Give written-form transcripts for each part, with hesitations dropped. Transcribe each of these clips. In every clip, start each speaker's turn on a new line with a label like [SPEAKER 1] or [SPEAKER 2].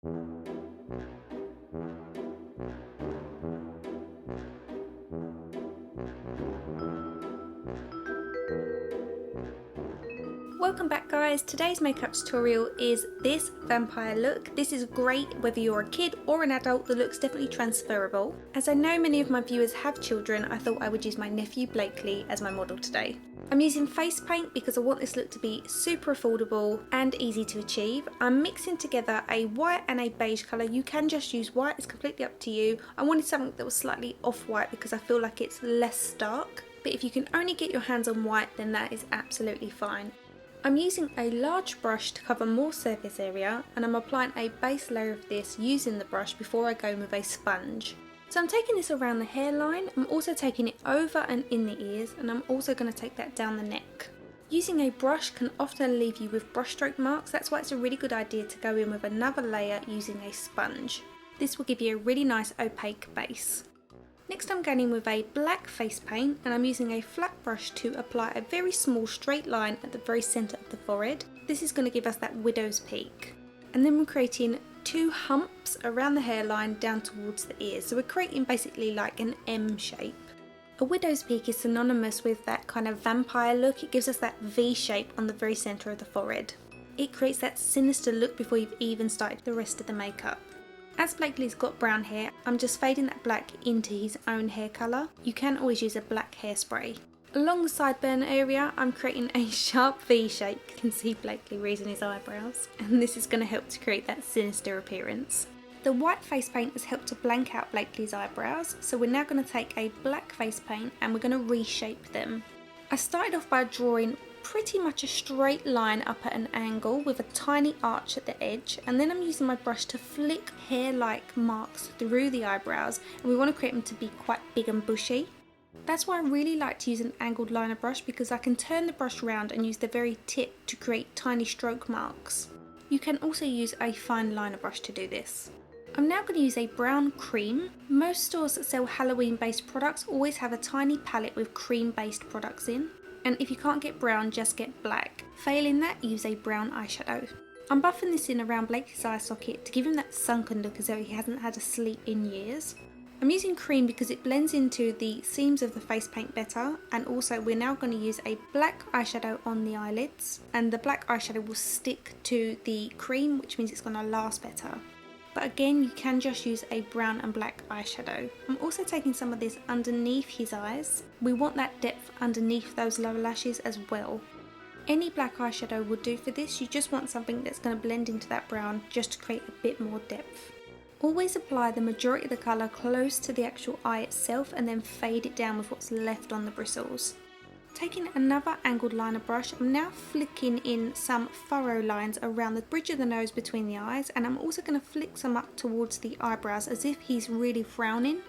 [SPEAKER 1] Welcome back guys, today's makeup tutorial is this vampire look. This is great whether you're a kid or an adult, the look's definitely transferable. As I know many of my viewers have children, I thought I would use my nephew Blakely as my model today. I'm using face paint because I want this look to be super affordable and easy to achieve. I'm mixing together a white and a beige colour. You can just use white, it's completely up to you. I wanted something that was slightly off-white because I feel like it's less stark. But if you can only get your hands on white, then that is absolutely fine. I'm using a large brush to cover more surface area, and I'm applying a base layer of this using the brush before I go in with a sponge. So I'm taking this around the hairline, I'm also taking it over and in the ears, and I'm also going to take that down the neck. Using a brush can often leave you with brushstroke marks, that's why it's a really good idea to go in with another layer using a sponge. This will give you a really nice opaque base. Next I'm going in with a black face paint, and I'm using a flat brush to apply a very small straight line at the very centre of the forehead. This is going to give us that widow's peak. And then we're creating two humps around the hairline down towards the ears. So we're creating basically like an M shape. A widow's peak is synonymous with that kind of vampire look. It gives us that V shape on the very centre of the forehead. It creates that sinister look before you've even started the rest of the makeup. As Blakely's got brown hair, I'm just fading that black into his own hair colour. You can always use a black hairspray. Along the sideburn area, I'm creating a sharp V shape. You can see Blakely raising his eyebrows, and this is going to help to create that sinister appearance. The white face paint has helped to blank out Blakely's eyebrows, so we're now going to take a black face paint and we're going to reshape them. I started off by drawing pretty much a straight line up at an angle with a tiny arch at the edge, and then I'm using my brush to flick hair-like marks through the eyebrows, and we want to create them to be quite big and bushy. That's why I really like to use an angled liner brush, because I can turn the brush around and use the very tip to create tiny stroke marks. You can also use a fine liner brush to do this. I'm now going to use a brown cream. Most stores that sell Halloween based products always have a tiny palette with cream based products in. And if you can't get brown, just get black. Failing that, use a brown eyeshadow. I'm buffing this in around Blakely's eye socket to give him that sunken look as though he hasn't had a sleep in years. I'm using cream because it blends into the seams of the face paint better, and also we're now going to use a black eyeshadow on the eyelids, and the black eyeshadow will stick to the cream, which means it's going to last better. But again, you can just use a brown and black eyeshadow. I'm also taking some of this underneath his eyes. We want that depth underneath those lower lashes as well. Any black eyeshadow will do for this. You just want something that's going to blend into that brown just to create a bit more depth. Always apply the majority of the colour close to the actual eye itself and then fade it down with what's left on the bristles. Taking another angled liner brush, I'm now flicking in some furrow lines around the bridge of the nose between the eyes, and I'm also going to flick some up towards the eyebrows as if he's really frowning.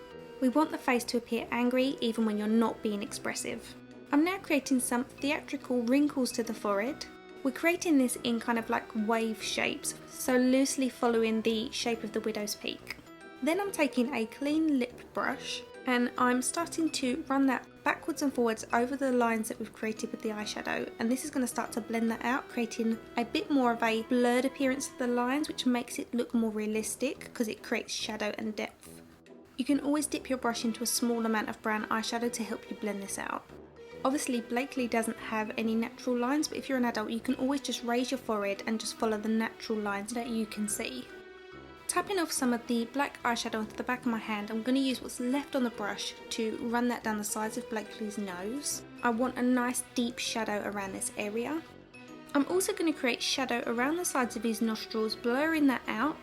[SPEAKER 1] We want the face to appear angry even when you're not being expressive. I'm now creating some theatrical wrinkles to the forehead. We're creating this in kind of like wave shapes, so loosely following the shape of the widow's peak. Then I'm taking a clean lip brush and I'm starting to run that backwards and forwards over the lines that we've created with the eyeshadow, and this is going to start to blend that out, creating a bit more of a blurred appearance of the lines, which makes it look more realistic because it creates shadow and depth. You can always dip your brush into a small amount of brown eyeshadow to help you blend this out. Obviously Blakely doesn't have any natural lines, but if you're an adult you can always just raise your forehead and just follow the natural lines that you can see. Tapping off some of the black eyeshadow onto the back of my hand, I'm going to use what's left on the brush to run that down the sides of Blakely's nose. I want a nice deep shadow around this area. I'm also going to create shadow around the sides of his nostrils, blurring that out.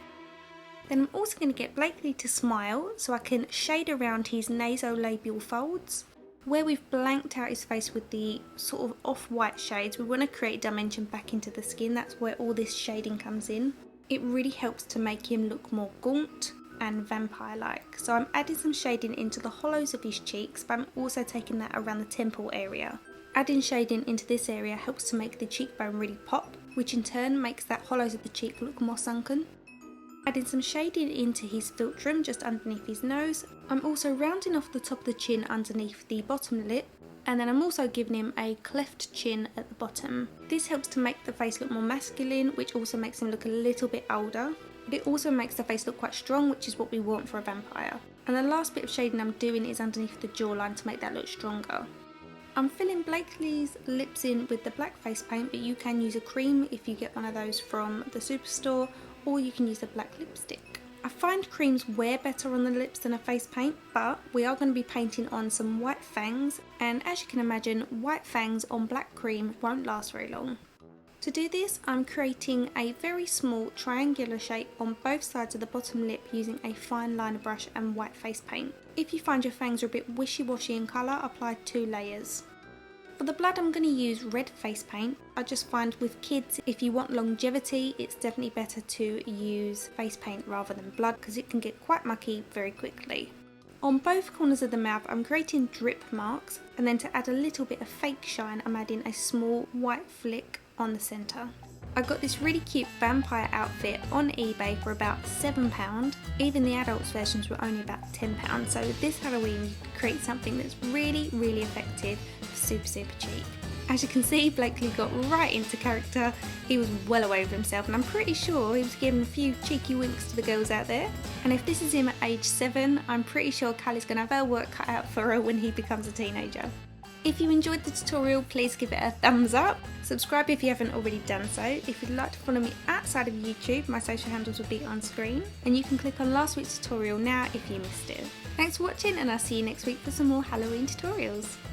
[SPEAKER 1] Then I'm also going to get Blakely to smile so I can shade around his nasolabial folds. Where we've blanked out his face with the sort of off-white shades, we want to create dimension back into the skin. That's where all this shading comes in. It really helps to make him look more gaunt and vampire-like. So I'm adding some shading into the hollows of his cheeks, but I'm also taking that around the temple area. Adding shading into this area helps to make the cheekbone really pop, which in turn makes that hollows of the cheek look more sunken. Adding some shading into his philtrum just underneath his nose. I'm also rounding off the top of the chin underneath the bottom lip, and then I'm also giving him a cleft chin at the bottom. This helps to make the face look more masculine, which also makes him look a little bit older. but it also makes the face look quite strong, which is what we want for a vampire. And the last bit of shading I'm doing is underneath the jawline to make that look stronger. I'm filling Blakely's lips in with the black face paint, but you can use a cream if you get one of those from the superstore, or you can use a black lipstick. I find creams wear better on the lips than a face paint, but we are going to be painting on some white fangs, and as you can imagine, white fangs on black cream won't last very long. To do this, I'm creating a very small triangular shape on both sides of the bottom lip using a fine liner brush and white face paint. If you find your fangs are a bit wishy-washy in colour, apply 2 layers. For the blood, I'm going to use red face paint. I just find with kids, if you want longevity, it's definitely better to use face paint rather than blood because it can get quite mucky very quickly. On both corners of the mouth, I'm creating drip marks, and then to add a little bit of fake shine, I'm adding a small white flick on the centre. I got this really cute vampire outfit on eBay for about £7. Even the adults versions were only about £10. So this Halloween you could create something that's really, really effective for super cheap. As you can see, Blakely got right into character. He was well away with himself, and I'm pretty sure he was giving a few cheeky winks to the girls out there. And if this is him at age 7, I'm pretty sure Callie's going to have her work cut out for her when he becomes a teenager. If you enjoyed the tutorial, please give it a thumbs up. Subscribe if you haven't already done so. If you'd like to follow me outside of YouTube, my social handles will be on screen. And you can click on last week's tutorial now if you missed it. Thanks for watching, and I'll see you next week for some more Halloween tutorials.